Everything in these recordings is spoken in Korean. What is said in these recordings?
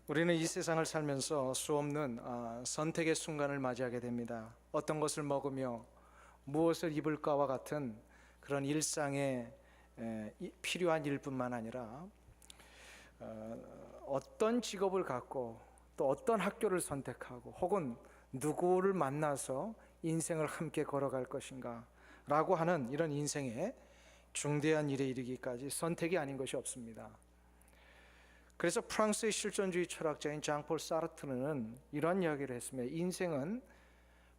우리는 이 세상을 살면서 수없는 선택의 순간을 맞이하게 됩니다. 어떤 것을 먹으며 무엇을 입을까와 같은 그런 일상에 필요한 일뿐만 아니라 어떤 직업을 갖고 또 어떤 학교를 선택하고 혹은 누구를 만나서 인생을 함께 걸어갈 것인가 라고 하는 이런 인생의 중대한 일에 이르기까지 선택이 아닌 것이 없습니다. 그래서 프랑스의 실존주의 철학자인 장폴 사르트르는 이런 이야기를 했습니다. 인생은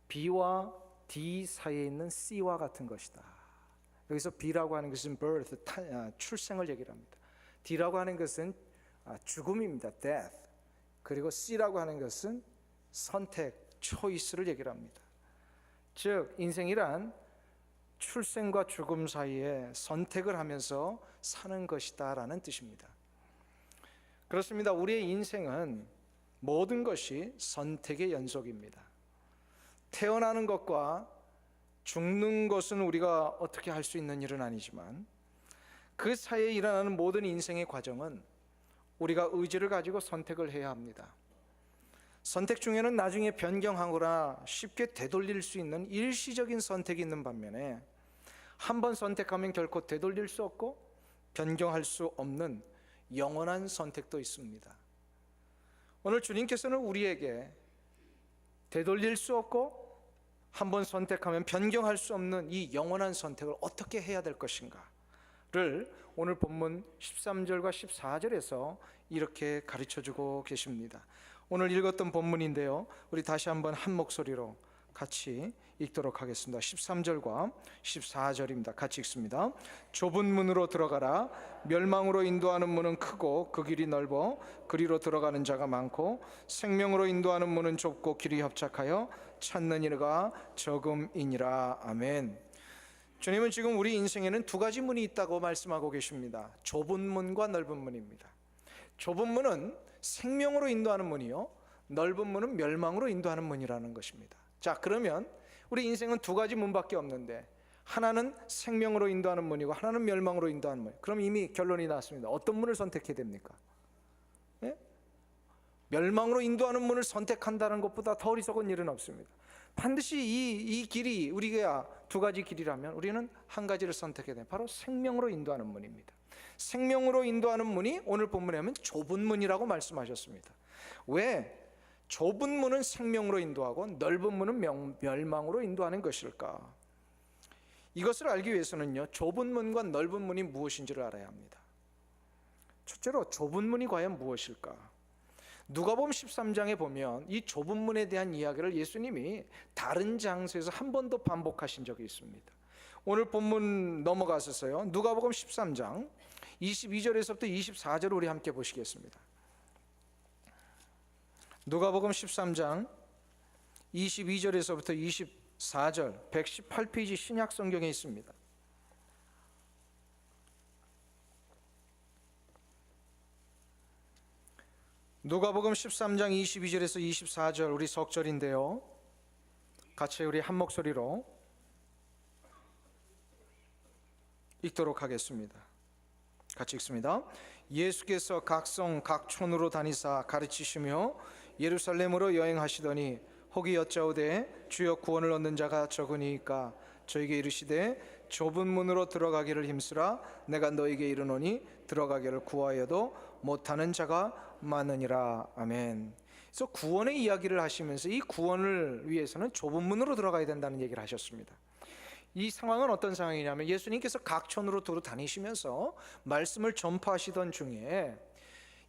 B와 D 사이에 있는 C와 같은 것이다. 여기서 B라고 하는 것은 birth, 출생을 얘기를 합니다. D라고 하는 것은 죽음입니다, death. 그리고 C라고 하는 것은 선택, choice를 얘기를 합니다. 즉 인생이란 출생과 죽음 사이에 선택을 하면서 사는 것이다 라는 뜻입니다. 그렇습니다. 우리의 인생은 모든 것이 선택의 연속입니다. 태어나는 것과 죽는 것은 우리가 어떻게 할 수 있는 일은 아니지만 그 사이에 일어나는 모든 인생의 과정은 우리가 의지를 가지고 선택을 해야 합니다. 선택 중에는 나중에 변경하거나 쉽게 되돌릴 수 있는 일시적인 선택이 있는 반면에 한 번 선택하면 결코 되돌릴 수 없고 변경할 수 없는 영원한 선택도 있습니다. 오늘 주님께서는 우리에게 되돌릴 수 없고 한 번 선택하면 변경할 수 없는 이 영원한 선택을 어떻게 해야 될 것인가를 오늘 본문 13절과 14절에서 이렇게 가르쳐주고 계십니다. 오늘 읽었던 본문인데요, 우리 다시 한번 한 목소리로 같이 읽도록 하겠습니다. 13절과 14절입니다. 같이 읽습니다. 좁은 문으로 들어가라. 멸망으로 인도하는 문은 크고 그 길이 넓어 그리로 들어가는 자가 많고 생명으로 인도하는 문은 좁고 길이 협착하여 찾는 이가 적음이니라. 아멘. 주님은 지금 우리 인생에는 두 가지 문이 있다고 말씀하고 계십니다. 좁은 문과 넓은 문입니다. 좁은 문은 생명으로 인도하는 문이요, 넓은 문은 멸망으로 인도하는 문이라는 것입니다. 자, 그러면 우리 인생은 두 가지 문밖에 없는데 하나는 생명으로 인도하는 문이고 하나는 멸망으로 인도하는 문. 그럼 이미 결론이 나왔습니다. 어떤 문을 선택해야 됩니까? 예? 멸망으로 인도하는 문을 선택한다는 것보다 더 어리석은 일은 없습니다. 반드시 이 길이 우리가 두 가지 길이라면 우리는 한 가지를 선택해야 돼요. 바로 생명으로 인도하는 문입니다. 생명으로 인도하는 문이 오늘 본문에 하면 좁은 문이라고 말씀하셨습니다. 왜 좁은 문은 생명으로 인도하고 넓은 문은 멸망으로 인도하는 것일까? 이것을 알기 위해서는요, 좁은 문과 넓은 문이 무엇인지를 알아야 합니다. 첫째로 좁은 문이 과연 무엇일까? 누가복음 13장에 보면 이 좁은 문에 대한 이야기를 예수님이 다른 장소에서 한 번 더 반복하신 적이 있습니다. 오늘 본문 넘어가서요, 누가복음 13장 22절에서부터 24절 우리 함께 보시겠습니다. 누가복음 13장 22절에서부터 24절 118페이지 신약 성경에 있습니다. 누가복음 13장 22절에서 24절 우리 석절인데요, 같이 우리 한 목소리로 읽도록 하겠습니다. 같이 읽습니다. 예수께서 각 성 각 촌으로 다니사 가르치시며 예루살렘으로 여행하시더니 혹이 여짜오되 주여 구원을 얻는 자가 적으니까 저에게 이르시되 좁은 문으로 들어가기를 힘쓰라. 내가 너에게 이르노니 들어가기를 구하여도 못하는 자가 많으니라. 아멘. 그래서 구원의 이야기를 하시면서 이 구원을 위해서는 좁은 문으로 들어가야 된다는 얘기를 하셨습니다. 이 상황은 어떤 상황이냐면 예수님께서 각 촌으로 두루 다니시면서 말씀을 전파하시던 중에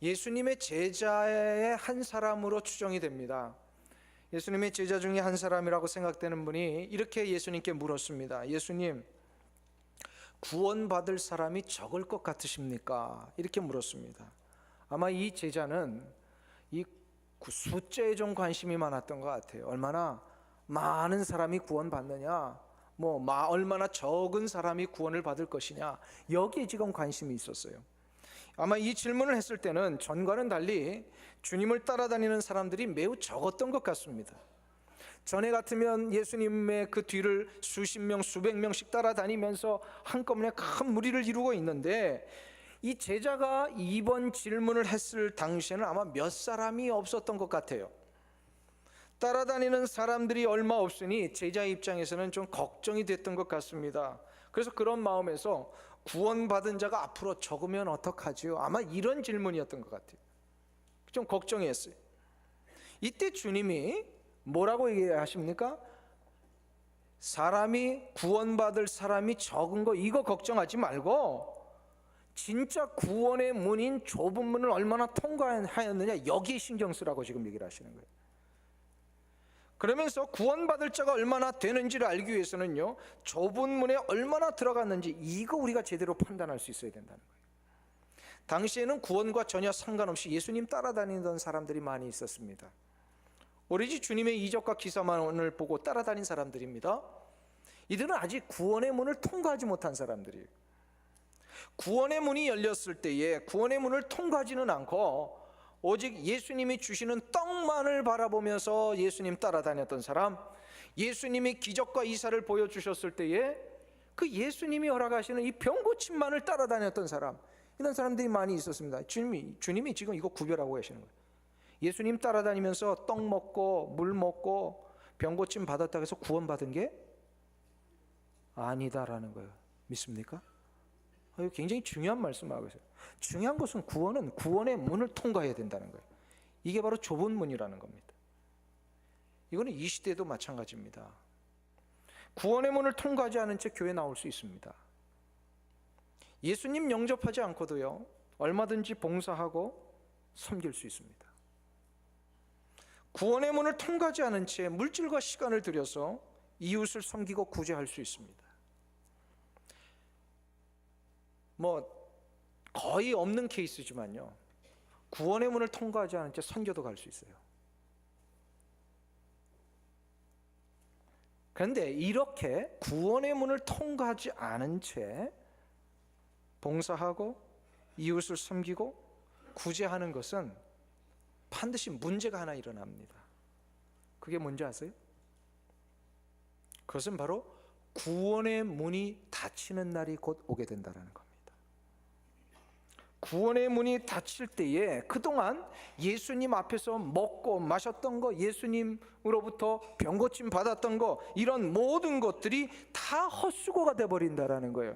예수님의 제자의 한 사람으로 추정이 됩니다. 예수님의 제자 중에 한 사람이라고 생각되는 분이 이렇게 예수님께 물었습니다. 예수님, 구원받을 사람이 적을 것 같으십니까? 이렇게 물었습니다. 아마 이 제자는 이 숫자에 좀 관심이 많았던 것 같아요. 얼마나 많은 사람이 구원받느냐, 얼마나 적은 사람이 구원을 받을 것이냐, 여기에 지금 관심이 있었어요. 아마 이 질문을 했을 때는 전과는 달리 주님을 따라다니는 사람들이 매우 적었던 것 같습니다. 전에 같으면 예수님의 그 뒤를 수십 명, 수백 명씩 따라다니면서 한꺼번에 큰 무리를 이루고 있는데 이 제자가 이번 질문을 했을 당시에는 아마 몇 사람이 없었던 것 같아요. 따라다니는 사람들이 얼마 없으니 제자 입장에서는 좀 걱정이 됐던 것 같습니다. 그래서 그런 마음에서 구원받은 자가 앞으로 적으면 어떡하지요? 아마 이런 질문이었던 것 같아요. 좀 걱정했어요. 이때 주님이 뭐라고 얘기하십니까? 사람이 구원받을 사람이 적은 거 이거 걱정하지 말고 진짜 구원의 문인 좁은 문을 얼마나 통과하였느냐 여기에 신경 쓰라고 지금 얘기를 하시는 거예요. 그러면서 구원받을 자가 얼마나 되는지를 알기 위해서는요, 좁은 문에 얼마나 들어갔는지 이거 우리가 제대로 판단할 수 있어야 된다는 거예요. 당시에는 구원과 전혀 상관없이 예수님 따라다니던 사람들이 많이 있었습니다. 오로지 주님의 이적과 기사만을 보고 따라다닌 사람들입니다. 이들은 아직 구원의 문을 통과하지 못한 사람들이에요. 구원의 문이 열렸을 때에 구원의 문을 통과하지는 않고 오직 예수님이 주시는 떡만을 바라보면서 예수님 따라다녔던 사람, 예수님이 기적과 이사를 보여주셨을 때에 그 예수님이 허락하시는 이 병고침만을 따라다녔던 사람, 이런 사람들이 많이 있었습니다. 주님이 지금 이거 구별하고 계시는 거예요. 예수님 따라다니면서 떡 먹고 물 먹고 병고침 받았다고 해서 구원받은 게 아니다라는 거예요. 믿습니까? 이거 굉장히 중요한 말씀하고 있어요. 중요한 것은 구원은 구원의 문을 통과해야 된다는 거예요. 이게 바로 좁은 문이라는 겁니다. 이거는 이 시대에도 마찬가지입니다. 구원의 문을 통과하지 않은 채 교회에 나올 수 있습니다. 예수님 영접하지 않고도요, 얼마든지 봉사하고 섬길 수 있습니다. 구원의 문을 통과하지 않은 채 물질과 시간을 들여서 이웃을 섬기고 구제할 수 있습니다. 거의 없는 케이스지만요, 구원의 문을 통과하지 않은 채 선교도 갈 수 있어요. 그런데 이렇게 구원의 문을 통과하지 않은 채 봉사하고 이웃을 섬기고 구제하는 것은 반드시 문제가 하나 일어납니다. 그게 뭔지 아세요? 그것은 바로 구원의 문이 닫히는 날이 곧 오게 된다는 겁니다. 구원의 문이 닫힐 때에 그동안 예수님 앞에서 먹고 마셨던 거, 예수님으로부터 병고침 받았던 거, 이런 모든 것들이 다 헛수고가 돼버린다는 거예요.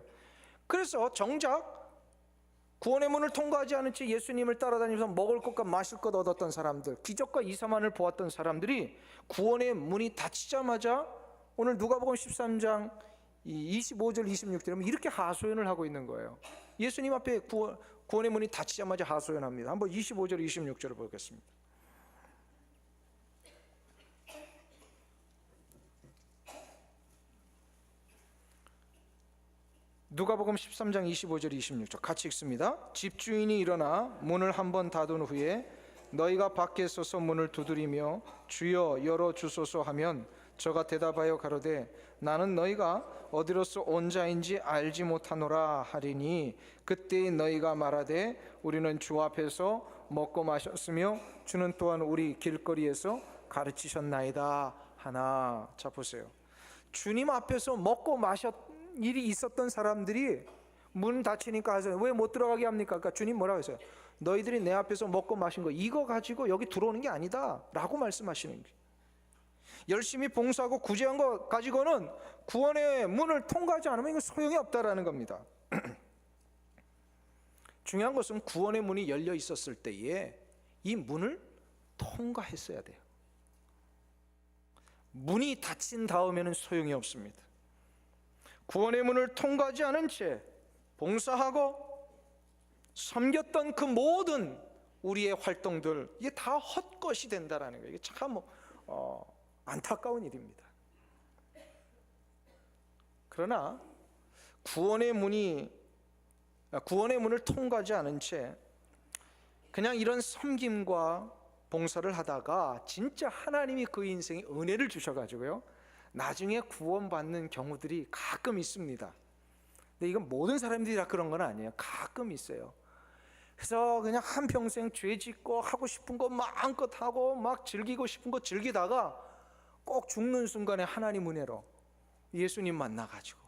그래서 정작 구원의 문을 통과하지 않은 채 예수님을 따라다니면서 먹을 것과 마실 것 얻었던 사람들, 기적과 이사만을 보았던 사람들이 구원의 문이 닫히자마자 오늘 누가복음 13장 25절 26절에 이렇게 하소연을 하고 있는 거예요. 예수님 앞에 구원의 문이 닫히자마자 하소연합니다. 한번 25절 26절을 보겠습니다. 누가복음 13장 25절 26절 같이 읽습니다. 집주인이 일어나 문을 한번 닫은 후에 너희가 밖에 서서 문을 두드리며 주여 열어주소서 하면 저가 대답하여 가로되 나는 너희가 어디로서 온 자인지 알지 못하노라 하리니 그때 너희가 말하되 우리는 주 앞에서 먹고 마셨으며 주는 또한 우리 길거리에서 가르치셨나이다 하나. 자 보세요. 주님 앞에서 먹고 마셨 일이 있었던 사람들이 문 닫히니까 하세요. 왜 못 들어가게 합니까? 그러니까 주님 뭐라고 했어요? 너희들이 내 앞에서 먹고 마신 거 이거 가지고 여기 들어오는 게 아니다 라고 말씀하시는 거예요. 열심히 봉사하고 구제한 거 가지고는 구원의 문을 통과하지 않으면 이거 소용이 없다라는 겁니다. 중요한 것은 구원의 문이 열려 있었을 때에 이 문을 통과했어야 돼요. 문이 닫힌 다음에는 소용이 없습니다. 구원의 문을 통과하지 않은 채 봉사하고 섬겼던 그 모든 우리의 활동들 이게 다 헛것이 된다라는 거예요. 이게 참 안타까운 일입니다. 그러나 구원의 문을 통과하지 않은 채 그냥 이런 섬김과 봉사를 하다가 진짜 하나님이 그 인생에 은혜를 주셔가지고요, 나중에 구원받는 경우들이 가끔 있습니다. 근데 이건 모든 사람들이 다 그런 건 아니에요. 가끔 있어요. 그래서 그냥 한평생 죄 짓고 하고 싶은 거 마음껏 하고 막 즐기고 싶은 거 즐기다가 꼭 죽는 순간에 하나님 은혜로 예수님 만나가지고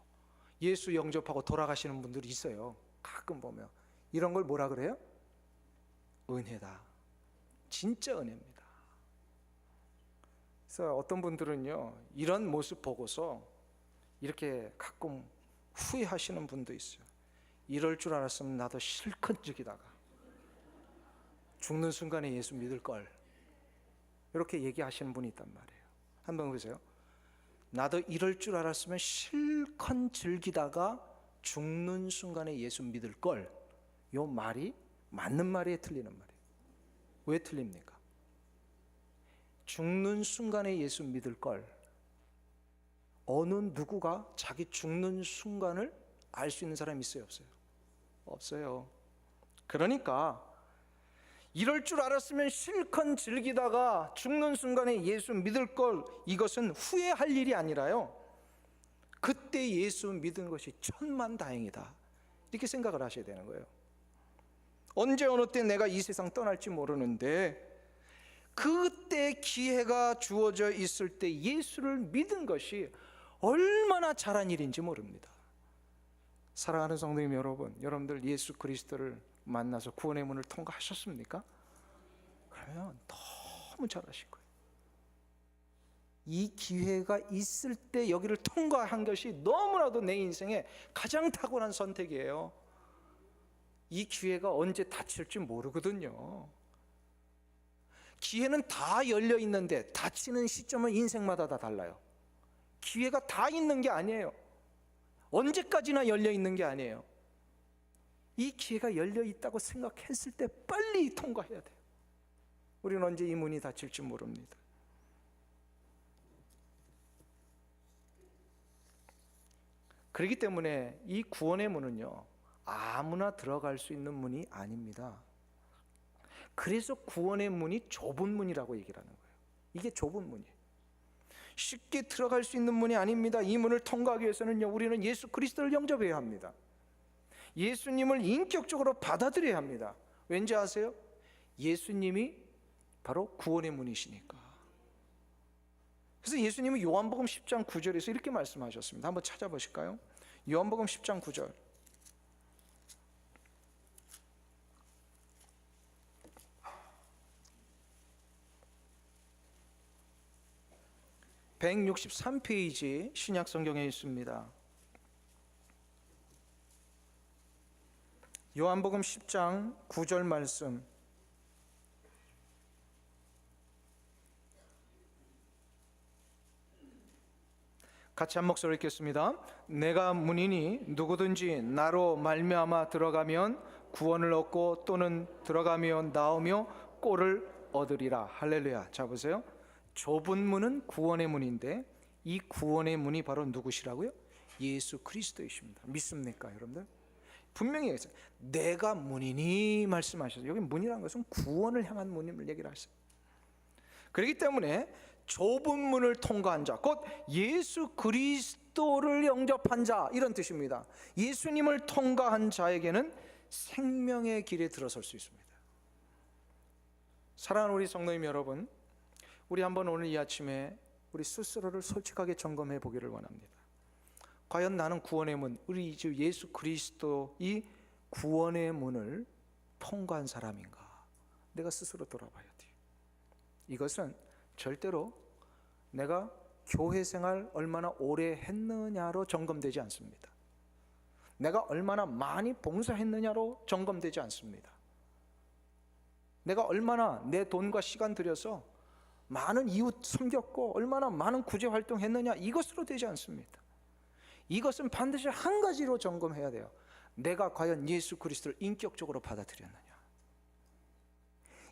예수 영접하고 돌아가시는 분들이 있어요. 가끔 보면 이런 걸 뭐라 그래요? 은혜다. 진짜 은혜입니다. 그래서 어떤 분들은요, 이런 모습 보고서 이렇게 가끔 후회하시는 분도 있어요. 이럴 줄 알았으면 나도 실컷 죽이다가 죽는 순간에 예수 믿을 걸, 이렇게 얘기하시는 분이 있단 말이에요. 한번 보세요. 나도 이럴 줄 알았으면 실컷 즐기다가 죽는 순간에 예수 믿을 걸. 이 말이 맞는 말이에요, 틀리는 말이에요? 왜 틀립니까? 죽는 순간에 예수 믿을 걸, 어느 누구가 자기 죽는 순간을 알 수 있는 사람이 있어요, 없어요? 없어요. 그러니까 이럴 줄 알았으면 실컷 즐기다가 죽는 순간에 예수 믿을 걸, 이것은 후회할 일이 아니라요, 그때 예수 믿은 것이 천만다행이다, 이렇게 생각을 하셔야 되는 거예요. 언제 어느 때 내가 이 세상 떠날지 모르는데 그때 기회가 주어져 있을 때 예수를 믿은 것이 얼마나 잘한 일인지 모릅니다. 사랑하는 성도님 여러분, 여러분들 예수 그리스도를 만나서 구원의 문을 통과하셨습니까? 그러면 너무 잘하신 거예요. 이 기회가 있을 때 여기를 통과한 것이 너무나도 내 인생에 가장 탁월한 선택이에요. 이 기회가 언제 닫힐지 모르거든요. 기회는 다 열려 있는데 닫히는 시점은 인생마다 다 달라요. 기회가 다 있는 게 아니에요. 언제까지나 열려 있는 게 아니에요. 이 기회가 열려 있다고 생각했을 때 빨리 통과해야 돼요. 우리는 언제 이 문이 닫힐지 모릅니다. 그렇기 때문에 이 구원의 문은요, 아무나 들어갈 수 있는 문이 아닙니다. 그래서 구원의 문이 좁은 문이라고 얘기를 하는 거예요. 이게 좁은 문이에요. 쉽게 들어갈 수 있는 문이 아닙니다. 이 문을 통과하기 위해서는요, 우리는 예수 그리스도를 영접해야 합니다. 예수님을 인격적으로 받아들여야 합니다. 왠지 아세요? 예수님이 바로 구원의 문이시니까. 그래서 예수님은 요한복음 10장 9절에서 이렇게 말씀하셨습니다. 한번 찾아보실까요? 요한복음 10장 9절. (163페이지) 신약 성경에 있습니다. 요한복음 10장 9절 말씀. 같이 한 목소리로 읽겠습니다. 내가 문이니 누구든지 나로 말미암아 들어가면 구원을 얻고 또는 들어가며 나오며 꼴을 얻으리라. 할렐루야. 자 보세요. 좁은 문은 구원의 문인데 이 구원의 문이 바로 누구시라고요? 예수 그리스도이십니다. 믿습니까 여러분들? 분명히 얘기했어요. 내가 문이니 말씀하셨어요. 여기 문이라는 것은 구원을 향한 문임을 얘기를 하셨어요. 그렇기 때문에 좁은 문을 통과한 자, 곧 예수 그리스도를 영접한 자, 이런 뜻입니다. 예수님을 통과한 자에게는 생명의 길에 들어설 수 있습니다. 사랑하는 우리 성도님 여러분, 우리 한번 오늘 이 아침에 우리 스스로를 솔직하게 점검해 보기를 원합니다. 과연 나는 구원의 문, 우리 주 예수 그리스도의 구원의 문을 통과한 사람인가? 내가 스스로 돌아봐야 돼요. 이것은 절대로 내가 교회 생활 얼마나 오래 했느냐로 점검되지 않습니다. 내가 얼마나 많이 봉사했느냐로 점검되지 않습니다. 내가 얼마나 내 돈과 시간 들여서 많은 이웃 섬겼고 얼마나 많은 구제 활동했느냐, 이것으로 되지 않습니다. 이것은 반드시 한 가지로 점검해야 돼요. 내가 과연 예수 그리스도를 인격적으로 받아들였느냐,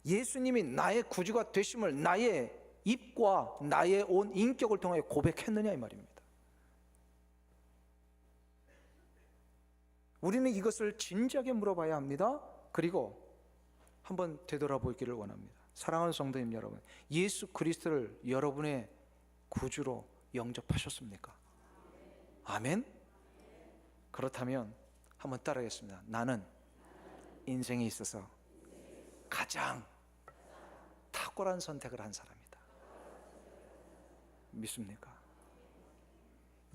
예수님이 나의 구주가 되심을 나의 입과 나의 온 인격을 통해 고백했느냐, 이 말입니다. 우리는 이것을 진지하게 물어봐야 합니다. 그리고 한번 되돌아보기를 원합니다. 사랑하는 성도님 여러분, 예수 그리스도를 여러분의 구주로 영접하셨습니까? 아멘? 그렇다면 한번 따라하겠습니다. 나는 인생에 있어서 가장 탁월한 선택을 한 사람이다. 믿습니까?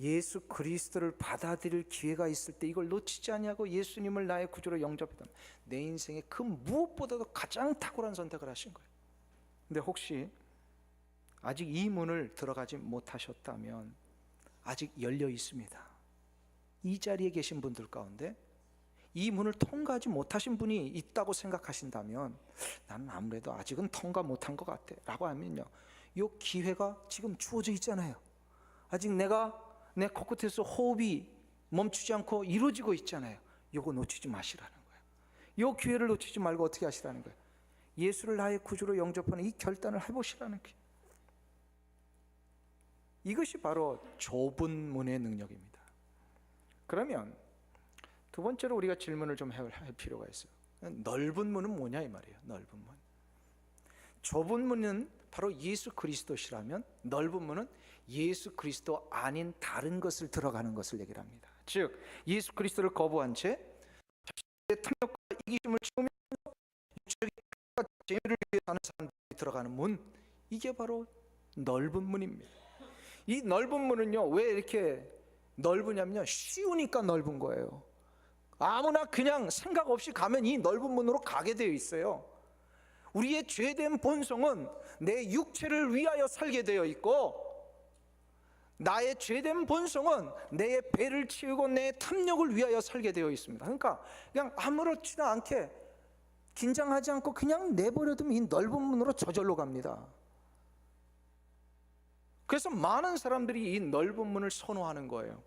예수 그리스도를 받아들일 기회가 있을 때 이걸 놓치지 않냐고 예수님을 나의 구주로 영접했다면 내 인생에 그 무엇보다도 가장 탁월한 선택을 하신 거예요. 근데 혹시 아직 이 문을 들어가지 못하셨다면 아직 열려 있습니다. 이 자리에 계신 분들 가운데 이 문을 통과하지 못하신 분이 있다고 생각하신다면 나는 아무래도 아직은 통과 못한 것 같아 라고 하면요, 이 기회가 지금 주어져 있잖아요. 아직 내가 내 코끝에서 호흡이 멈추지 않고 이루어지고 있잖아요. 이거 놓치지 마시라는 거예요. 이 기회를 놓치지 말고 어떻게 하시라는 거예요? 예수를 나의 구주로 영접하는 이 결단을 해보시라는 거예요. 이것이 바로 좁은 문의 능력입니다. 그러면 두 번째로 우리가 질문을 좀 할 필요가 있어요. 넓은 문은 뭐냐 이 말이에요. 넓은 문. 좁은 문은 바로 예수 그리스도시라면 넓은 문은 예수 그리스도 아닌 다른 것을 들어가는 것을 얘기를 합니다. 즉 예수 그리스도를 거부한 채 자신의 탐욕과 이기심을 채우면서 육체적인 재미를 위해 사는 사람들이 들어가는 문, 이게 바로 넓은 문입니다. 이 넓은 문은요, 왜 이렇게 넓으냐면요, 쉬우니까 넓은 거예요. 아무나 그냥 생각 없이 가면 이 넓은 문으로 가게 되어 있어요. 우리의 죄된 본성은 내 육체를 위하여 살게 되어 있고, 나의 죄된 본성은 내 배를 채우고 내 탐욕을 위하여 살게 되어 있습니다. 그러니까 그냥 아무렇지도 않게 긴장하지 않고 그냥 내버려두면 이 넓은 문으로 저절로 갑니다. 그래서 많은 사람들이 이 넓은 문을 선호하는 거예요.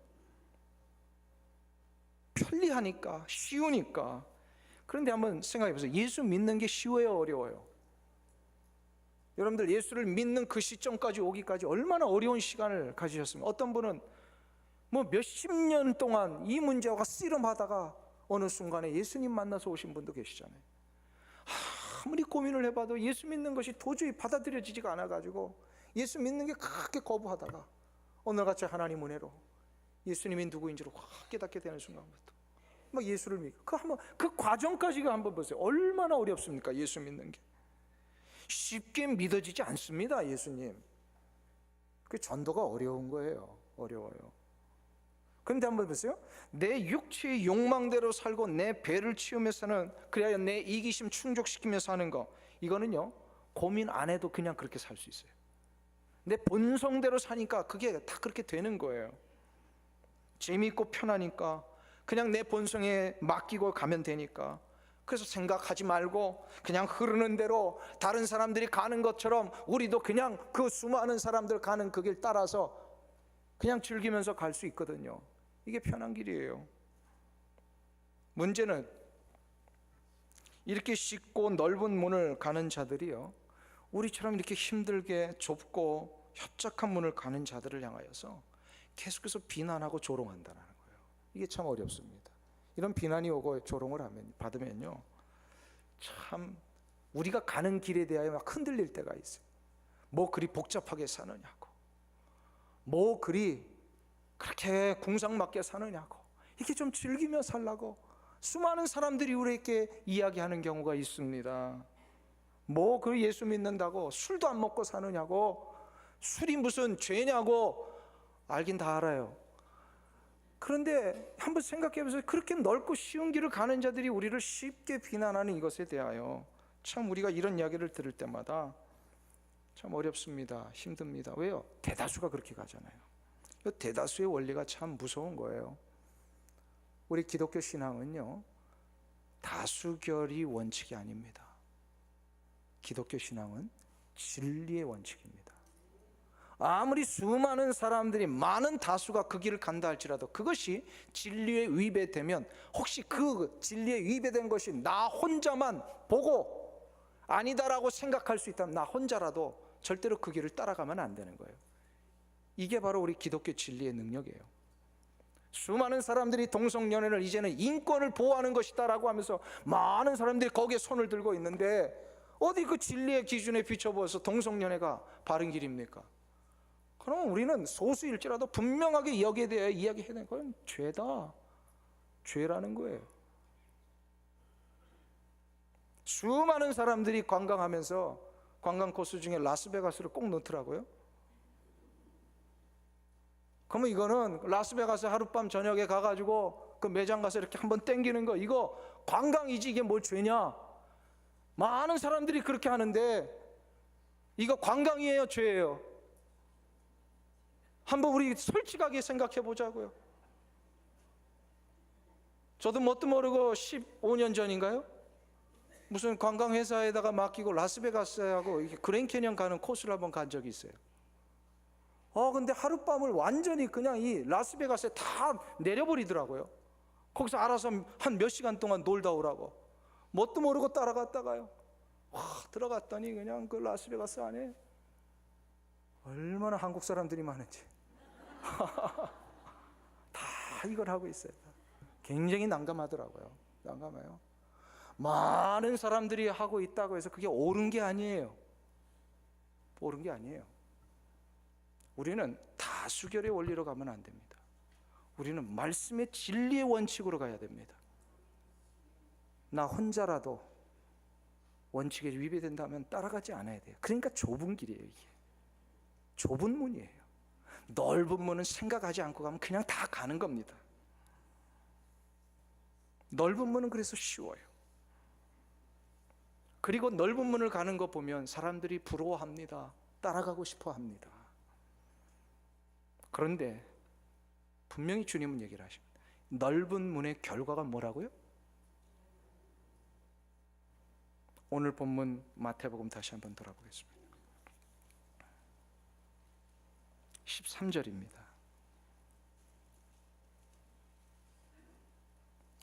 편리하니까, 쉬우니까. 그런데 한번 생각해 보세요. 예수 믿는 게 쉬워요, 어려워요? 여러분들 예수를 믿는 그 시점까지 오기까지 얼마나 어려운 시간을 가지셨습니까? 어떤 분은 뭐 몇십 년 동안 이 문제와 씨름하다가 어느 순간에 예수님 만나서 오신 분도 계시잖아요. 아무리 고민을 해봐도 예수 믿는 것이 도저히 받아들여지지가 않아가지고 예수 믿는 게 크게 거부하다가 오늘같이 하나님 은혜로 예수님이 누구인지를 확 깨닫게 되는 순간부터 막 예수를 믿고 그 과정까지가 한번 보세요. 얼마나 어렵습니까? 예수 믿는 게 쉽게 믿어지지 않습니다. 예수님 그 전도가 어려운 거예요. 어려워요. 그런데 한번 보세요. 내 육체의 욕망대로 살고 내 배를 치우며 사는, 그래야 내 이기심 충족시키며 사는 거, 이거는요 고민 안 해도 그냥 그렇게 살 수 있어요. 내 본성대로 사니까 그게 다 그렇게 되는 거예요. 재미있고 편하니까 그냥 내 본성에 맡기고 가면 되니까. 그래서 생각하지 말고 그냥 흐르는 대로 다른 사람들이 가는 것처럼 우리도 그냥 그 수많은 사람들 가는 그 길 따라서 그냥 즐기면서 갈 수 있거든요. 이게 편한 길이에요. 문제는 이렇게 쉽고 넓은 문을 가는 자들이요, 우리처럼 이렇게 힘들게 좁고 협착한 문을 가는 자들을 향하여서 계속해서 비난하고 조롱한다는 거예요. 이게 참 어렵습니다. 이런 비난이 오고 조롱을 받으면요, 참 우리가 가는 길에 대하여 막 흔들릴 때가 있어요. 뭐 그리 복잡하게 사느냐고, 뭐 그리 그렇게 궁상맞게 사느냐고, 이렇게 좀 즐기며 살라고 수많은 사람들이 우리에게 이야기하는 경우가 있습니다. 뭐 그 예수 믿는다고 술도 안 먹고 사느냐고, 술이 무슨 죄냐고. 알긴 다 알아요. 그런데 한번 생각해 보세요. 그렇게 넓고 쉬운 길을 가는 자들이 우리를 쉽게 비난하는 이것에 대하여 참 우리가 이런 이야기를 들을 때마다 참 어렵습니다. 힘듭니다. 왜요? 대다수가 그렇게 가잖아요. 이 대다수의 원리가 참 무서운 거예요. 우리 기독교 신앙은요, 다수결이 원칙이 아닙니다. 기독교 신앙은 진리의 원칙입니다. 아무리 수많은 사람들이, 많은 다수가 그 길을 간다 할지라도 그것이 진리에 위배되면, 혹시 그 진리에 위배된 것이 나 혼자만 보고 아니다라고 생각할 수 있다면 나 혼자라도 절대로 그 길을 따라가면 안 되는 거예요. 이게 바로 우리 기독교 진리의 능력이에요. 수많은 사람들이 동성연애를 이제는 인권을 보호하는 것이다라고 하면서 많은 사람들이 거기에 손을 들고 있는데, 어디 그 진리의 기준에 비춰보아서 동성연애가 바른 길입니까? 그럼 우리는 소수일지라도 분명하게 여기에 대해 이야기해야 되는 건 죄다, 죄라는 거예요. 수많은 사람들이 관광하면서 관광 코스 중에 라스베가스를 꼭 넣더라고요. 그러면 이거는 라스베가스 하룻밤 저녁에 가가지고 그 매장 가서 이렇게 한번 땡기는 거, 이거 관광이지 이게 뭘 죄냐? 많은 사람들이 그렇게 하는데 이거 관광이에요, 죄예요? 한번 우리 솔직하게 생각해 보자고요. 저도 뭣도 모르고 15년 전인가요? 무슨 관광회사에다가 맡기고 라스베가스하고 그랜캐년 가는 코스를 한번 간 적이 있어요. 근데 하룻밤을 완전히 그냥 이 라스베가스에 다 내려버리더라고요. 거기서 알아서 한 몇 시간 동안 놀다 오라고. 뭣도 모르고 따라갔다가요, 들어갔더니 그냥 그 라스베가스 안에 얼마나 한국 사람들이 많은지 다 이걸 하고 있어요. 굉장히 난감하더라고요. 난감해요. 많은 사람들이 하고 있다고 해서 그게 옳은 게 아니에요. 옳은 게 아니에요. 우리는 다수결의 원리로 가면 안 됩니다. 우리는 말씀의 진리의 원칙으로 가야 됩니다. 나 혼자라도 원칙에 위배된다면 따라가지 않아야 돼요. 그러니까 좁은 길이에요. 이게 좁은 문이에요. 넓은 문은 생각하지 않고 가면 그냥 다 가는 겁니다. 넓은 문은 그래서 쉬워요. 그리고 넓은 문을 가는 거 보면 사람들이 부러워합니다. 따라가고 싶어 합니다. 그런데 분명히 주님은 얘기를 하십니다. 넓은 문의 결과가 뭐라고요? 오늘 본문 마태복음 다시 한번 돌아보겠습니다. 13절입니다.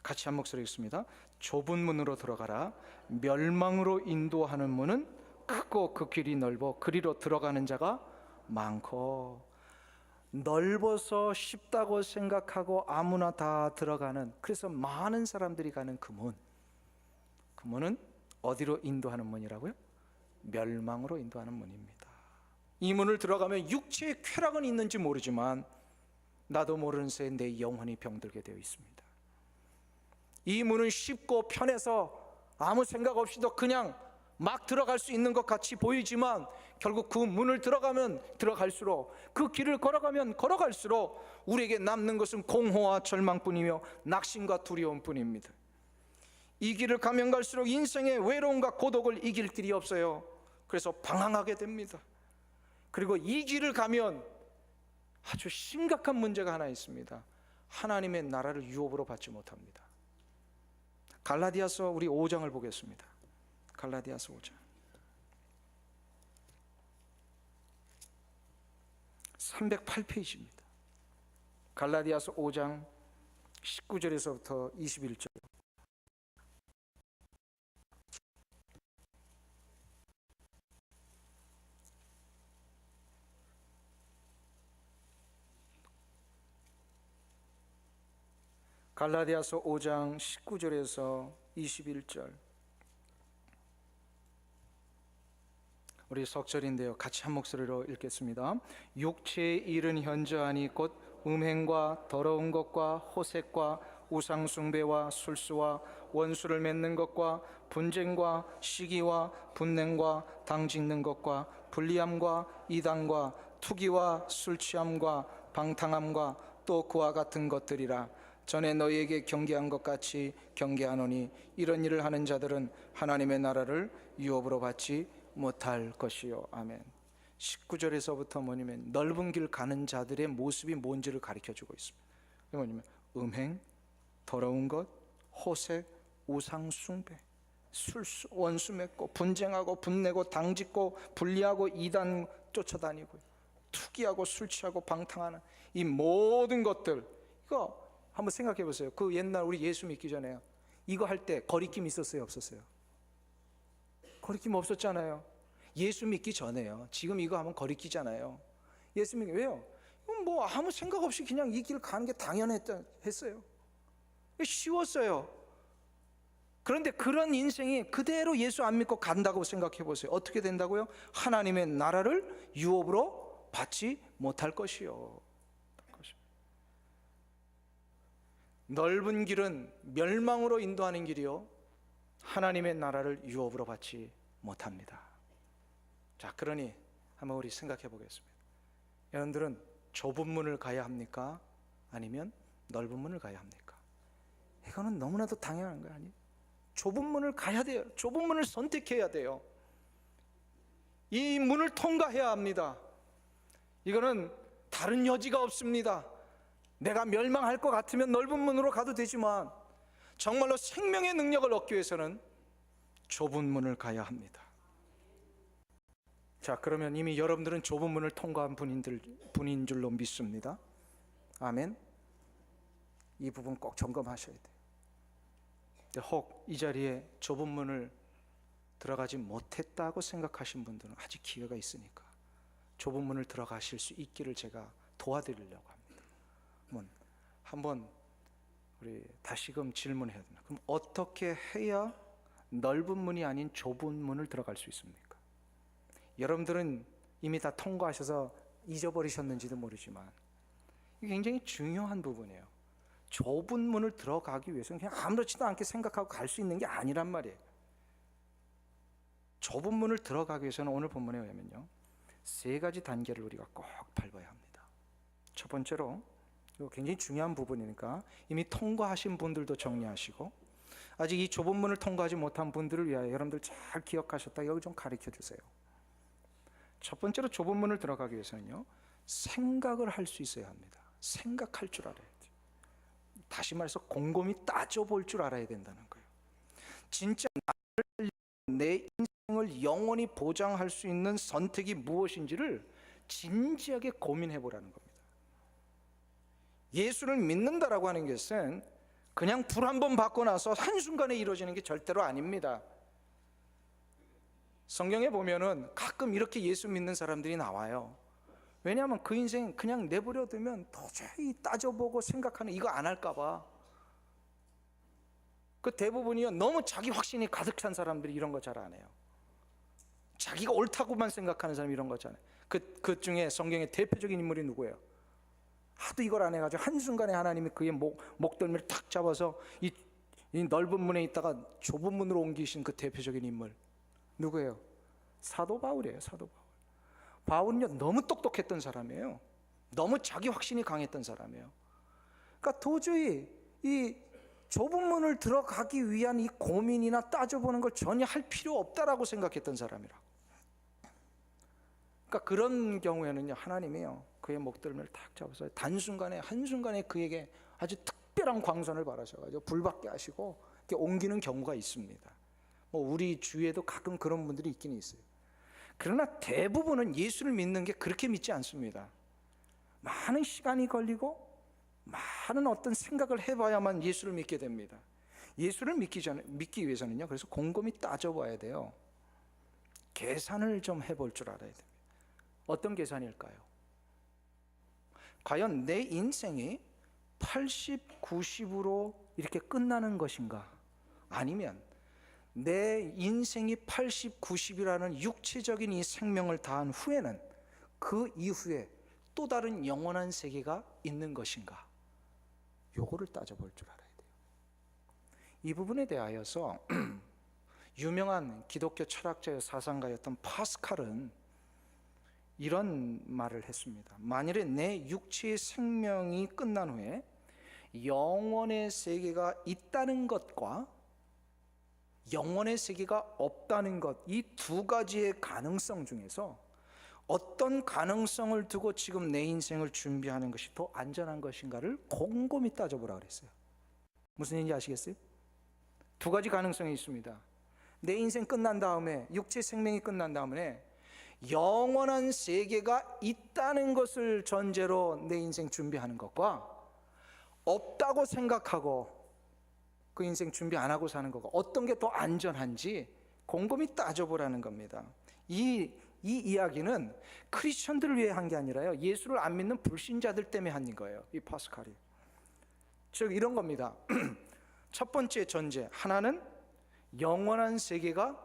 같이 한 목소리 읽습니다. 좁은 문으로 들어가라. 멸망으로 인도하는 문은 크고 그 길이 넓어 그리로 들어가는 자가 많고. 넓어서 쉽다고 생각하고 아무나 다 들어가는, 그래서 많은 사람들이 가는 그 문, 그 문은 어디로 인도하는 문이라고요? 멸망으로 인도하는 문입니다. 이 문을 들어가면 육체의 쾌락은 있는지 모르지만 나도 모르는 새에 내 영혼이 병들게 되어 있습니다. 이 문은 쉽고 편해서 아무 생각 없이도 그냥 막 들어갈 수 있는 것 같이 보이지만 결국 그 문을 들어가면 들어갈수록, 그 길을 걸어가면 걸어갈수록 우리에게 남는 것은 공허와 절망뿐이며 낙심과 두려움뿐입니다. 이 길을 가면 갈수록 인생의 외로움과 고독을 이길 길이 없어요. 그래서 방황하게 됩니다. 그리고 이 길을 가면 아주 심각한 문제가 하나 있습니다. 하나님의 나라를 유업으로 받지 못합니다. 갈라디아서 우리 5장을 보겠습니다. 갈라디아서 5장 308페이지입니다. 갈라디아서 5장 19절에서부터 21절. 갈라디아서 5장 19절에서 21절. 우리 석절인데요, 같이 한 목소리로 읽겠습니다. 육체의 일은 현저하니 곧 음행과 더러운 것과 호색과 우상숭배와 술수와 원수를 맺는 것과 분쟁과 시기와 분냉과 당짓는 것과 불리함과 이단과 투기와 술취함과 방탕함과 또 그와 같은 것들이라. 전에 너희에게 경계한 것 같이 경계하노니 이런 일을 하는 자들은 하나님의 나라를 유업으로 받지 못할 것이요. 아멘. 19절에서부터 뭐냐면 넓은 길 가는 자들의 모습이 뭔지를 가르쳐주고 있습니다. 뭐냐면 음행, 더러운 것, 호색, 우상 숭배, 술수, 원수 맺고 분쟁하고 분내고 당짓고 분리하고 이단 쫓아다니고 투기하고 술 취하고 방탕하는 이 모든 것들, 이거 한번 생각해 보세요. 그 옛날 우리 예수 믿기 전에요, 이거 할 때 거리낌 있었어요, 없었어요? 거리낌 없었잖아요. 예수 믿기 전에요. 지금 이거 하면 거리끼잖아요. 예수 믿기, 왜요? 뭐 아무 생각 없이 그냥 이 길 가는 게 당연했어요. 쉬웠어요. 그런데 그런 인생이 그대로 예수 안 믿고 간다고 생각해 보세요. 어떻게 된다고요? 하나님의 나라를 유업으로 받지 못할 것이요. 넓은 길은 멸망으로 인도하는 길이요, 하나님의 나라를 유업으로 받지 못합니다. 자, 그러니 한번 우리 생각해 보겠습니다. 여러분들은 좁은 문을 가야 합니까? 아니면 넓은 문을 가야 합니까? 이거는 너무나도 당연한 거 아니에요? 좁은 문을 가야 돼요. 좁은 문을 선택해야 돼요. 이 문을 통과해야 합니다. 이거는 다른 여지가 없습니다. 내가 멸망할 것 같으면 넓은 문으로 가도 되지만 정말로 생명의 능력을 얻기 위해서는 좁은 문을 가야 합니다. 자, 그러면 이미 여러분들은 좁은 문을 통과한 분인 줄로 믿습니다. 아멘. 이 부분 꼭 점검하셔야 돼요. 혹 이 자리에 좁은 문을 들어가지 못했다고 생각하신 분들은 아직 기회가 있으니까 좁은 문을 들어가실 수 있기를 제가 도와드리려고 합니다. 한번 우리 다시금 질문해야 됩니다. 그럼 어떻게 해야 넓은 문이 아닌 좁은 문을 들어갈 수 있습니까? 여러분들은 이미 다 통과하셔서 잊어버리셨는지도 모르지만 이게 굉장히 중요한 부분이에요. 좁은 문을 들어가기 위해서는 그냥 아무렇지도 않게 생각하고 갈 수 있는 게 아니란 말이에요. 좁은 문을 들어가기 위해서는 오늘 본문에 의하면요, 3가지 단계를 우리가 꼭 밟아야 합니다. 첫 번째로, 이거 굉장히 중요한 부분이니까 이미 통과하신 분들도 정리하시고, 아직 이 좁은 문을 통과하지 못한 분들을 위하여 여러분들 잘 기억하셨다 여기 좀 가르쳐 주세요. 첫 번째로 좁은 문을 들어가기 위해서는요, 생각을 할 수 있어야 합니다. 생각할 줄 알아야 돼요. 다시 말해서 곰곰이 따져볼 줄 알아야 된다는 거예요. 진짜 내 인생을 영원히 보장할 수 있는 선택이 무엇인지를 진지하게 고민해 보라는 겁니다. 예수를 믿는다라고 하는 것은 그냥 불 한 번 받고 나서 한순간에 이루어지는 게 절대로 아닙니다. 성경에 보면은 가끔 이렇게 예수 믿는 사람들이 나와요. 왜냐하면 그 인생 그냥 내버려 두면 도저히 따져보고 생각하는 이거 안 할까 봐. 그 대부분이요, 너무 자기 확신이 가득 찬 사람들이 이런 거 잘 안 해요. 자기가 옳다고만 생각하는 사람이 이런 거 잘 안 해요. 그 중에 성경의 대표적인 인물이 누구예요? 하도 이걸 안 해가지고 한순간에 하나님이 그의 목덜미를 탁 잡아서 이 넓은 문에 있다가 좁은 문으로 옮기신 그 대표적인 인물 누구예요? 사도 바울이에요. 사도 바울. 바울은요, 너무 똑똑했던 사람이에요. 너무 자기 확신이 강했던 사람이에요. 그러니까 도저히 이 좁은 문을 들어가기 위한 이 고민이나 따져보는 걸 전혀 할 필요 없다라고 생각했던 사람이라. 그러니까 그런 경우에는요, 하나님이요, 그의 목덜미를 탁 잡아서 한순간에 그에게 아주 특별한 광선을 발하셔가지고 불받게 하시고 이렇게 옮기는 경우가 있습니다. 우리 주위에도 가끔 그런 분들이 있긴 있어요. 그러나 대부분은 예수를 믿는 게 그렇게 믿지 않습니다. 많은 시간이 걸리고 많은 어떤 생각을 해봐야만 예수를 믿게 됩니다. 예수를 믿기 위해서는요, 그래서 곰곰이 따져봐야 돼요. 계산을 좀 해볼 줄 알아야 됩니다. 어떤 계산일까요? 과연 내 인생이 80, 90으로 이렇게 끝나는 것인가? 아니면 내 인생이 80, 90이라는 육체적인 이 생명을 다한 후에는 그 이후에 또 다른 영원한 세계가 있는 것인가? 요거를 따져볼 줄 알아야 돼요. 이 부분에 대하여서 유명한 기독교 철학자여 사상가였던 파스칼은 이런 말을 했습니다. 만일에 내 육체의 생명이 끝난 후에 영원의 세계가 있다는 것과 영원의 세계가 없다는 것, 이 2가지의 가능성 중에서 어떤 가능성을 두고 지금 내 인생을 준비하는 것이 더 안전한 것인가를 곰곰이 따져보라 그랬어요. 무슨 얘기인지 아시겠어요? 2가지 가능성이 있습니다. 내 인생 끝난 다음에, 육체 생명이 끝난 다음에 영원한 세계가 있다는 것을 전제로 내 인생 준비하는 것과 없다고 생각하고 그 인생 준비 안 하고 사는 거가 어떤 게 더 안전한지 곰곰이 따져보라는 겁니다. 이 이야기는 크리스천들을 위해 한 게 아니라요, 예수를 안 믿는 불신자들 때문에 한 거예요. 이 파스칼이. 즉 이런 겁니다. 첫 번째 전제, 하나는 영원한 세계가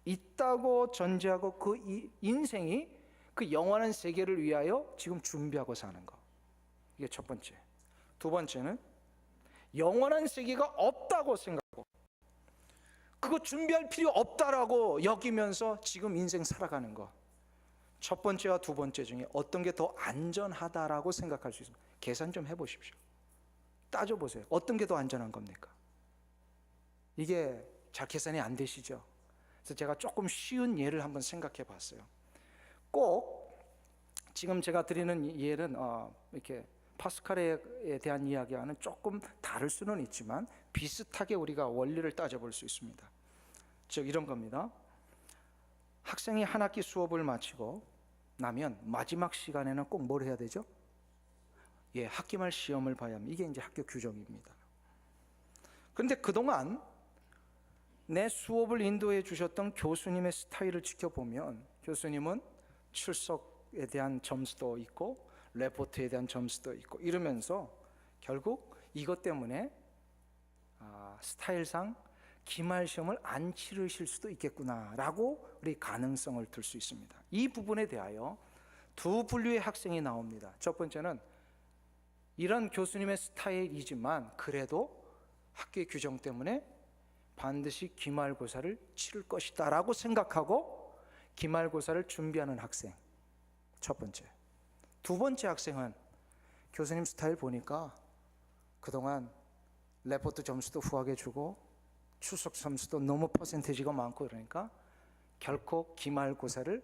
있다고 전제하고 그 인생이 그 영원한 세계를 위하여 지금 준비하고 사는 거. 이게 첫 번째. 2번째는 영원한 세계가 없다고 생각하고 그거 준비할 필요 없다라고 여기면서 지금 인생 살아가는 거. 첫 번째와 두 번째 중에 어떤 게 더 안전하다라고 생각할 수 있습니다. 계산 좀 해보십시오. 따져보세요. 어떤 게 더 안전한 겁니까? 이게 잘 계산이 안 되시죠? 그래서 제가 조금 쉬운 예를 한번 생각해 봤어요. 꼭 지금 제가 드리는 예는 이렇게 파스칼에 대한 이야기와는 조금 다를 수는 있지만 비슷하게 우리가 원리를 따져볼 수 있습니다. 즉 이런 겁니다. 학생이 한 학기 수업을 마치고 나면 마지막 시간에는 꼭 뭘 해야 되죠? 학기 말 시험을 봐야 합니다. 이게 이제 학교 규정입니다. 그런데 그동안 내 수업을 인도해 주셨던 교수님의 스타일을 지켜보면 교수님은 출석에 대한 점수도 있고 레포트에 대한 점수도 있고 이러면서 결국 이것 때문에 스타일상 기말 시험을 안 치르실 수도 있겠구나라고 우리 가능성을 들 수 있습니다. 이 부분에 대하여 두 분류의 학생이 나옵니다. 첫 번째는 이런 교수님의 스타일이지만 그래도 학교의 규정 때문에 반드시 기말고사를 치를 것이다 라고 생각하고 기말고사를 준비하는 학생, 첫 번째. 두 번째 학생은 교수님 스타일 보니까 그동안 레포트 점수도 후하게 주고 출석 점수도 너무 퍼센테이지가 많고 그러니까 결코 기말고사를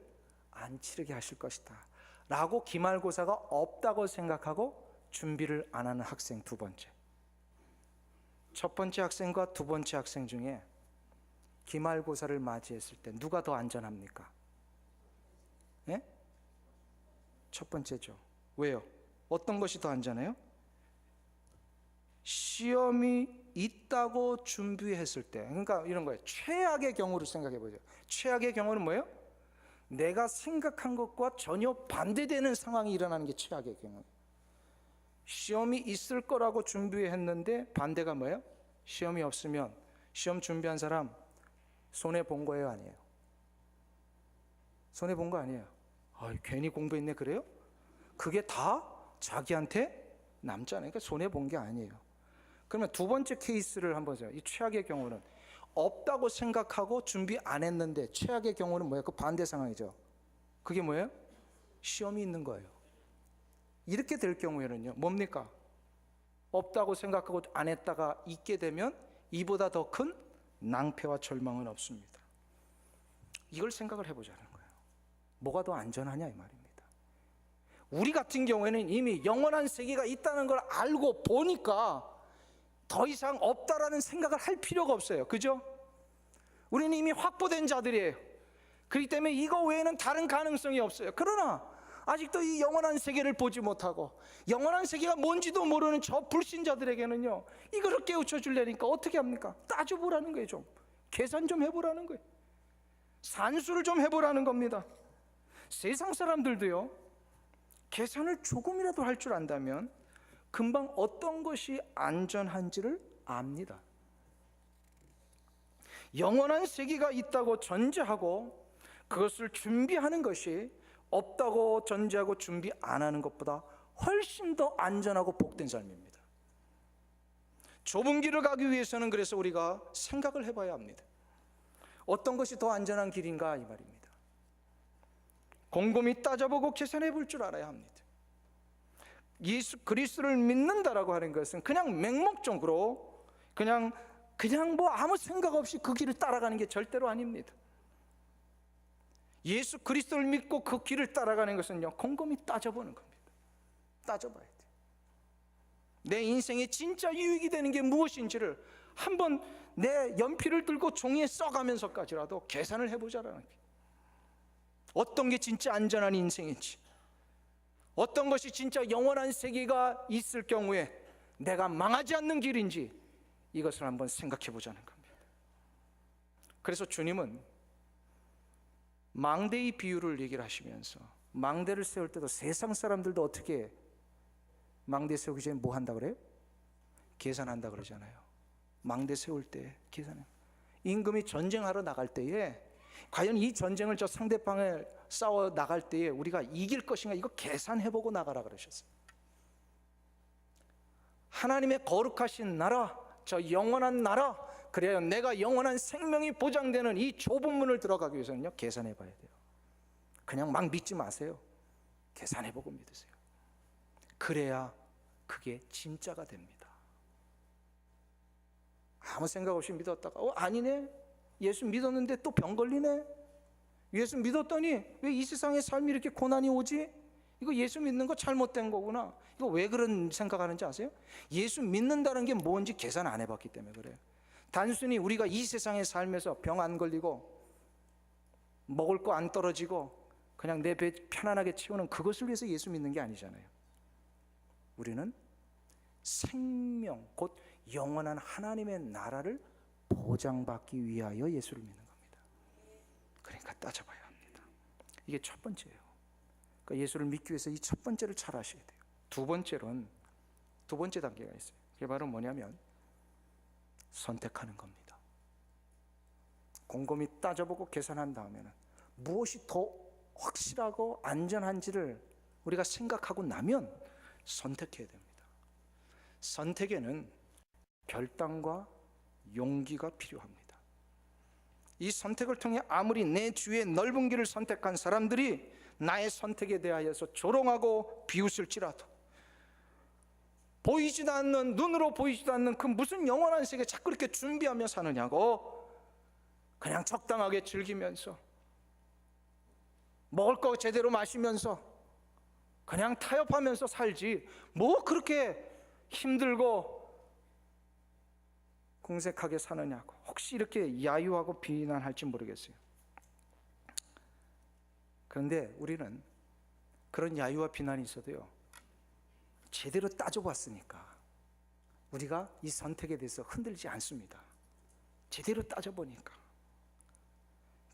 안 치르게 하실 것이다 라고 기말고사가 없다고 생각하고 준비를 안 하는 학생 두 번째. 첫 번째 학생과 두 번째 학생 중에 기말고사를 맞이했을 때 누가 더 안전합니까? 첫 번째죠. 왜요? 어떤 것이 더 안전해요? 시험이 있다고 준비했을 때, 그러니까 이런 거예요. 최악의 경우를 생각해 보죠. 최악의 경우는 뭐예요? 내가 생각한 것과 전혀 반대되는 상황이 일어나는 게 최악의 경우예요. 시험이 있을 거라고 준비했는데 반대가 뭐예요? 시험이 없으면 시험 준비한 사람 손해 본 거예요, 아니에요? 손해 본 거 아니에요. 괜히 공부했네 그래요? 그게 다 자기한테 남잖아요. 그러니까 손해 본 게 아니에요. 그러면 두 번째 케이스를 한번 보세요. 이 최악의 경우는 없다고 생각하고 준비 안 했는데 최악의 경우는 뭐예요? 그 반대 상황이죠. 그게 뭐예요? 시험이 있는 거예요. 이렇게 될 경우에는요, 뭡니까? 없다고 생각하고 안 했다가 있게 되면 이보다 더 큰 낭패와 절망은 없습니다. 이걸 생각을 해보자는 거예요. 뭐가 더 안전하냐 이 말입니다. 우리 같은 경우에는 이미 영원한 세계가 있다는 걸 알고 보니까 더 이상 없다라는 생각을 할 필요가 없어요. 그죠? 우리는 이미 확보된 자들이에요. 그렇기 때문에 이거 외에는 다른 가능성이 없어요. 그러나 아직도 이 영원한 세계를 보지 못하고 영원한 세계가 뭔지도 모르는 저 불신자들에게는요, 이거를 깨우쳐 주려니까 어떻게 합니까? 따져보라는 거예요. 좀 계산 좀 해보라는 거예요. 산수를 좀 해보라는 겁니다. 세상 사람들도요, 계산을 조금이라도 할 줄 안다면 금방 어떤 것이 안전한지를 압니다. 영원한 세계가 있다고 전제하고 그것을 준비하는 것이 없다고 전제하고 준비 안 하는 것보다 훨씬 더 안전하고 복된 삶입니다. 좁은 길을 가기 위해서는 그래서 우리가 생각을 해봐야 합니다. 어떤 것이 더 안전한 길인가 이 말입니다. 곰곰이 따져보고 계산해 볼 줄 알아야 합니다. 예수 그리스도를 믿는다라고 하는 것은 그냥 맹목적으로 그냥 뭐 아무 생각 없이 그 길을 따라가는 게 절대로 아닙니다. 예수 그리스도를 믿고 그 길을 따라가는 것은요, 곰곰이 따져보는 겁니다. 따져봐야 돼요. 내 인생에 진짜 유익이 되는 게 무엇인지를 한번 내 연필을 들고 종이에 써가면서까지라도 계산을 해보자라는 거예요. 어떤 게 진짜 안전한 인생인지, 어떤 것이 진짜 영원한 세계가 있을 경우에 내가 망하지 않는 길인지 이것을 한번 생각해 보자는 겁니다. 그래서 주님은 망대의 비유를 얘기를 하시면서 망대를 세울 때도 세상 사람들도 어떻게 망대 세우기 전에 뭐 한다 그래요? 계산한다 그러잖아요. 망대 세울 때 계산해요. 임금이 전쟁하러 나갈 때에 과연 이 전쟁을 저 상대방을 싸워 나갈 때에 우리가 이길 것인가, 이거 계산해보고 나가라 그러셨어요. 하나님의 거룩하신 나라, 저 영원한 나라, 그래야 내가 영원한 생명이 보장되는 이 좁은 문을 들어가기 위해서는요, 계산해봐야 돼요. 그냥 막 믿지 마세요. 계산해보고 믿으세요. 그래야 그게 진짜가 됩니다. 아무 생각 없이 믿었다가 아니네, 예수 믿었는데 또 병 걸리네, 예수 믿었더니 왜 이 세상에 삶이 이렇게 고난이 오지? 이거 예수 믿는 거 잘못된 거구나. 이거 왜 그런 생각하는지 아세요? 예수 믿는다는 게 뭔지 계산 안 해봤기 때문에 그래요. 단순히 우리가 이 세상에 살면서 병 안 걸리고 먹을 거 안 떨어지고 그냥 내 배 편안하게 채우는 그것을 위해서 예수 믿는 게 아니잖아요. 우리는 생명, 곧 영원한 하나님의 나라를 보장받기 위하여 예수를 믿는 겁니다. 그러니까 따져봐야 합니다. 이게 첫 번째예요. 그러니까 예수를 믿기 위해서 이 첫 번째를 잘 아셔야 돼요. 두 번째로는 두 번째 단계가 있어요. 그게 바로 뭐냐면 선택하는 겁니다. 곰곰이 따져보고 계산한 다음에는 무엇이 더 확실하고 안전한지를 우리가 생각하고 나면 선택해야 됩니다. 선택에는 결단과 용기가 필요합니다. 이 선택을 통해 아무리 내 주위의 넓은 길을 선택한 사람들이 나의 선택에 대하여서 조롱하고 비웃을지라도, 보이지도 않는, 눈으로 보이지도 않는 그 무슨 영원한 세계 자꾸 이렇게 준비하며 사느냐고, 그냥 적당하게 즐기면서 먹을 거 제대로 마시면서 그냥 타협하면서 살지 뭐 그렇게 힘들고 궁색하게 사느냐고 혹시 이렇게 야유하고 비난할지 모르겠어요. 그런데 우리는 그런 야유와 비난이 있어도요, 제대로 따져봤으니까 우리가 이 선택에 대해서 흔들리지 않습니다. 제대로 따져보니까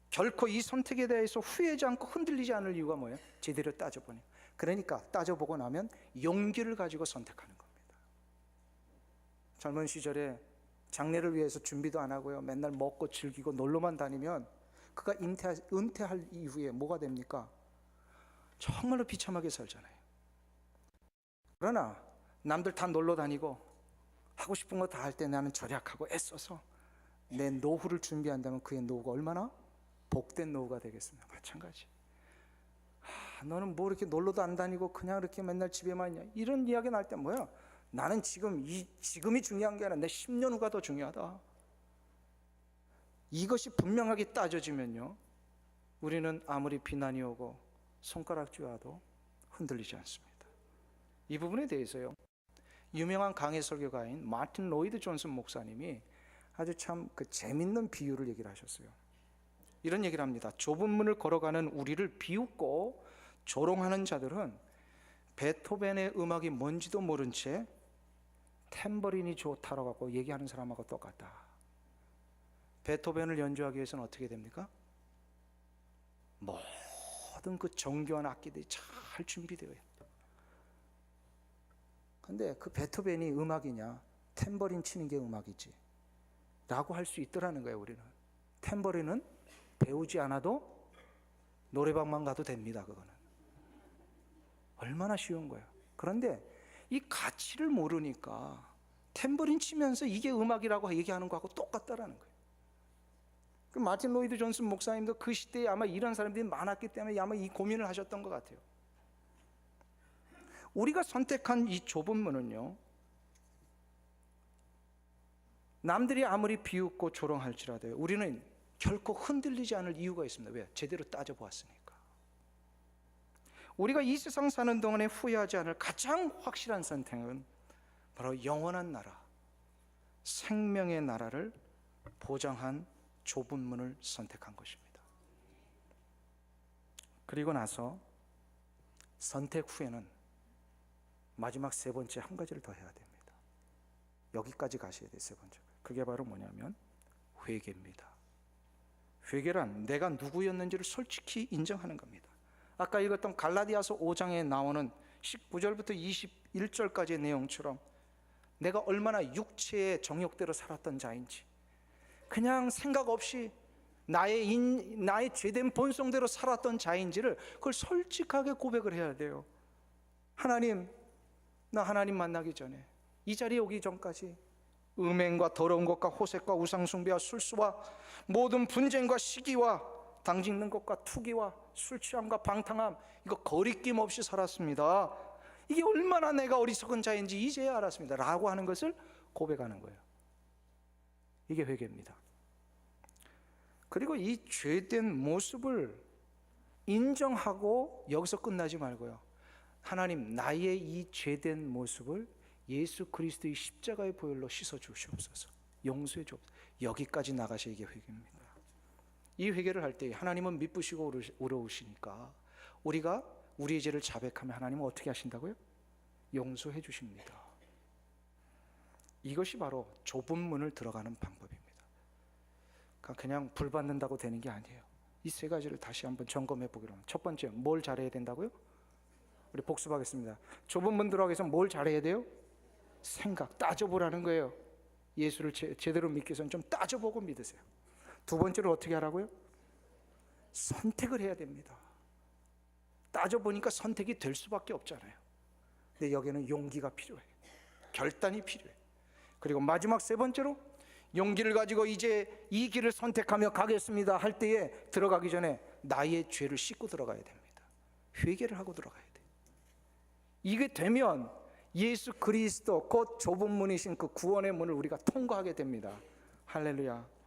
결코 이 선택에 대해서 후회하지 않고 흔들리지 않을 이유가 뭐예요? 제대로 따져보니. 그러니까 따져보고 나면 용기를 가지고 선택하는 겁니다. 젊은 시절에 장래를 위해서 준비도 안 하고요, 맨날 먹고 즐기고 놀러만 다니면 그가 은퇴할 이후에 뭐가 됩니까? 정말로 비참하게 살잖아요. 그러나 남들 다 놀러 다니고 하고 싶은 거 다 할 때 나는 절약하고 애써서 내 노후를 준비한다면 그의 노후가 얼마나 복된 노후가 되겠습니까? 마찬가지. 너는 뭐 이렇게 놀러도 안 다니고 그냥 이렇게 맨날 집에만 있냐, 이런 이야기 날 때 뭐야? 나는 지금이 중요한 게 아니라 내 10년 후가 더 중요하다. 이것이 분명하게 따져지면요, 우리는 아무리 비난이 오고 손가락질와도 흔들리지 않습니다. 이 부분에 대해서요, 유명한 강해 설교가인 마틴 로이드 존슨 목사님이 아주 참 재밌는 비유를 얘기를 하셨어요. 이런 얘기를 합니다. 좁은 문을 걸어가는 우리를 비웃고 조롱하는 자들은 베토벤의 음악이 뭔지도 모른 채 탬버린이 좋다라고 하고 얘기하는 사람하고 똑같다. 베토벤을 연주하기 위해서는 어떻게 됩니까? 모든 그 정교한 악기들이 잘 준비되어 있다. 근데 그 베토벤이 음악이냐, 탬버린 치는 게 음악이지 라고 할 수 있더라는 거예요. 우리는 탬버린은 배우지 않아도 노래방만 가도 됩니다. 그거는 얼마나 쉬운 거예요. 그런데 이 가치를 모르니까 탬버린 치면서 이게 음악이라고 얘기하는 거하고 똑같다라는 거예요. 그 마틴 로이드 존슨 목사님도 그 시대에 아마 이런 사람들이 많았기 때문에 아마 이 고민을 하셨던 것 같아요. 우리가 선택한 이 좁은 문은요, 남들이 아무리 비웃고 조롱할지라도 우리는 결코 흔들리지 않을 이유가 있습니다. 왜? 제대로 따져보았으니까. 우리가 이 세상 사는 동안에 후회하지 않을 가장 확실한 선택은 바로 영원한 나라, 생명의 나라를 보장한 좁은 문을 선택한 것입니다. 그리고 나서 선택 후에는 마지막 세 번째 한 가지를 더 해야 됩니다. 여기까지 가셔야 돼요. 세 번째. 그게 바로 뭐냐면 회개입니다. 회개란 내가 누구였는지를 솔직히 인정하는 겁니다. 아까 읽었던 갈라디아서 5장에 나오는 19절부터 21절까지의 내용처럼 내가 얼마나 육체의 정욕대로 살았던 자인지, 그냥 생각 없이 나의 죄된 본성대로 살았던 자인지를 그걸 솔직하게 고백을 해야 돼요. 하나님, 나 하나님 만나기 전에, 이 자리에 오기 전까지 음행과 더러운 것과 호색과 우상숭배와 술수와 모든 분쟁과 시기와 당짓는 것과 투기와 술 취함과 방탕함, 이거 거리낌 없이 살았습니다. 이게 얼마나 내가 어리석은 자인지 이제야 알았습니다 라고 하는 것을 고백하는 거예요. 이게 회개입니다. 그리고 이 죄된 모습을 인정하고 여기서 끝나지 말고요, 하나님, 나의 이 죄된 모습을 예수 그리스도의 십자가의 보혈로 씻어 주시옵소서, 용서해 주옵소서, 여기까지 나가셔야 이게 회개입니다. 이 회개를 할 때 하나님은 미쁘시고 의로우시니까 우리가 우리의 죄를 자백하면 하나님은 어떻게 하신다고요? 용서해 주십니다. 이것이 바로 좁은 문을 들어가는 방법입니다. 그냥 불 받는다고 되는 게 아니에요. 이 세 가지를 다시 한번 점검해 보기로 합니다. 첫 번째, 뭘 잘해야 된다고요? 우리 복습하겠습니다. 좁은 문 들어가기 위해서 뭘 잘해야 돼요? 생각, 따져보라는 거예요. 예수를 제대로 믿기 위해서는 좀 따져보고 믿으세요. 두 번째로 어떻게 하라고요? 선택을 해야 됩니다. 따져보니까 선택이 될 수밖에 없잖아요. 근데 여기는 용기가 필요해. 결단이 필요해. 그리고 마지막 세 번째로, 용기를 가지고 이제 이 길을 선택하며 가겠습니다 할 때에 들어가기 전에 나의 죄를 씻고 들어가야 됩니다. 회개를 하고 들어가야 돼. 이게 되면 예수 그리스도 곧 좁은 문이신 그 구원의 문을 우리가 통과하게 됩니다. 할렐루야.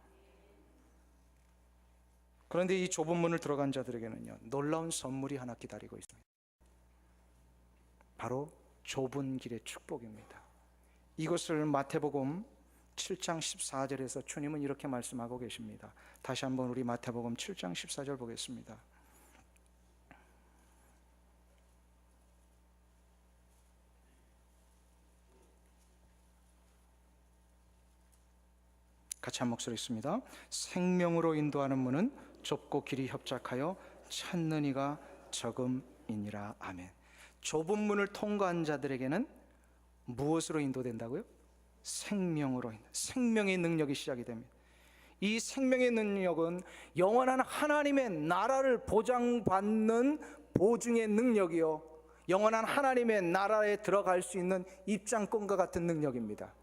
그런데 이 좁은 문을 들어간 자들에게는요, 놀라운 선물이 하나 기다리고 있습니다. 바로 좁은 길의 축복입니다. 이것을 마태복음 7장 14절에서 주님은 이렇게 말씀하고 계십니다. 다시 한번 우리 마태복음 7장 14절 보겠습니다. 같이 한 목소리 있습니다. 생명으로 인도하는 문은 좁고 길이 협착하여 찾는 이가 적음이니라. 아멘. 좁은 문을 통과한 자들에게는 무엇으로 인도된다고요? 생명으로. 생명의 능력이 시작이 됩니다. 이 생명의 능력은 영원한 하나님의 나라를 보장받는 보증의 능력이요, 영원한 하나님의 나라에 들어갈 수 있는 입장권과 같은 능력입니다.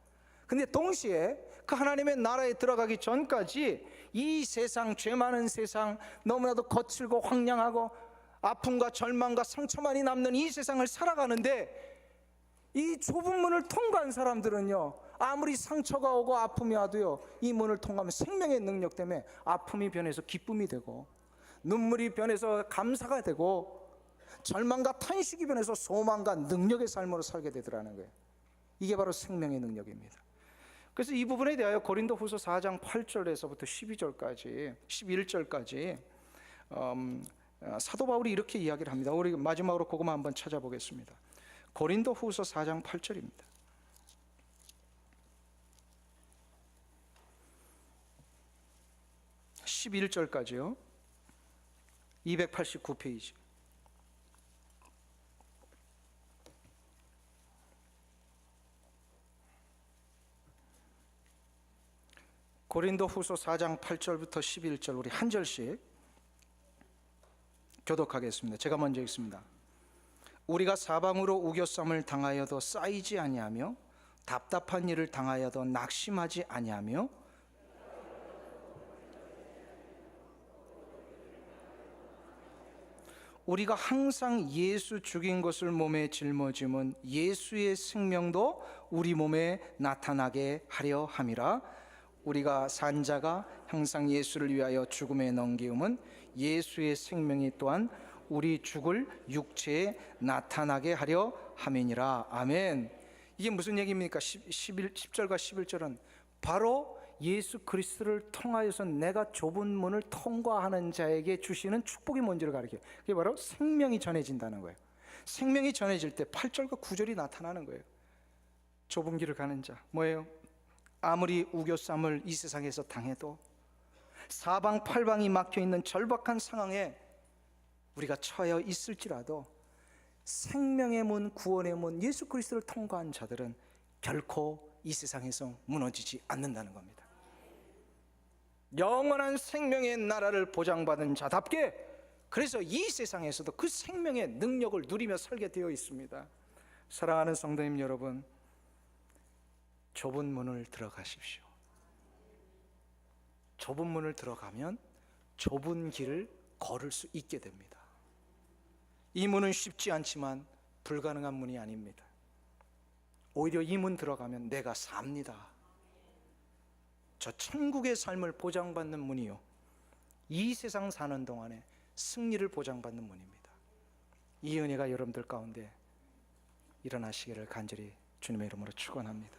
근데 동시에 그 하나님의 나라에 들어가기 전까지 이 세상, 죄 많은 세상, 너무나도 거칠고 황량하고 아픔과 절망과 상처만이 남는 이 세상을 살아가는데, 이 좁은 문을 통과한 사람들은요, 아무리 상처가 오고 아픔이 와도요, 이 문을 통과하면 생명의 능력 때문에 아픔이 변해서 기쁨이 되고, 눈물이 변해서 감사가 되고, 절망과 탄식이 변해서 소망과 능력의 삶으로 살게 되더라는 거예요. 이게 바로 생명의 능력입니다. 그래서 이 부분에 대하여 고린도후서 4장 8절에서부터 12절까지 11절까지 사도 바울이 이렇게 이야기를 합니다. 우리 마지막으로 그것만 한번 찾아보겠습니다. 고린도후서 4장 8절입니다. (11절까지요) 289페이지. 고린도후서 4장 8절부터 11절 우리 한 절씩 교독하겠습니다. 제가 먼저 읽습니다. 우리가 사방으로 우겨쌈을 당하여도 쌓이지 아니하며 답답한 일을 당하여도 낙심하지 아니하며 우리가 항상 예수 죽인 것을 몸에 짊어짐은 예수의 생명도 우리 몸에 나타나게 하려 함이라. 우리가 산 자가 항상 예수를 위하여 죽음에 넘기움은 예수의 생명이 또한 우리 죽을 육체에 나타나게 하려 함이니라. 아멘. 이게 무슨 얘기입니까? 10절과 11절은 바로 예수 그리스도를 통하여서 내가 좁은 문을 통과하는 자에게 주시는 축복이 뭔지를 가르쳐요. 그게 바로 생명이 전해진다는 거예요. 생명이 전해질 때 8절과 9절이 나타나는 거예요. 좁은 길을 가는 자 뭐예요? 아무리 우겨쌈을 이 세상에서 당해도, 사방팔방이 막혀있는 절박한 상황에 우리가 처해 있을지라도 생명의 문, 구원의 문, 예수 그리스도를 통과한 자들은 결코 이 세상에서 무너지지 않는다는 겁니다. 영원한 생명의 나라를 보장받은 자답게, 그래서 이 세상에서도 그 생명의 능력을 누리며 살게 되어 있습니다. 사랑하는 성도님 여러분, 좁은 문을 들어가십시오. 좁은 문을 들어가면 좁은 길을 걸을 수 있게 됩니다. 이 문은 쉽지 않지만 불가능한 문이 아닙니다. 오히려 이 문 들어가면 내가 삽니다. 저 천국의 삶을 보장받는 문이요, 이 세상 사는 동안에 승리를 보장받는 문입니다. 이 은혜가 여러분들 가운데 일어나시기를 간절히 주님의 이름으로 축원합니다.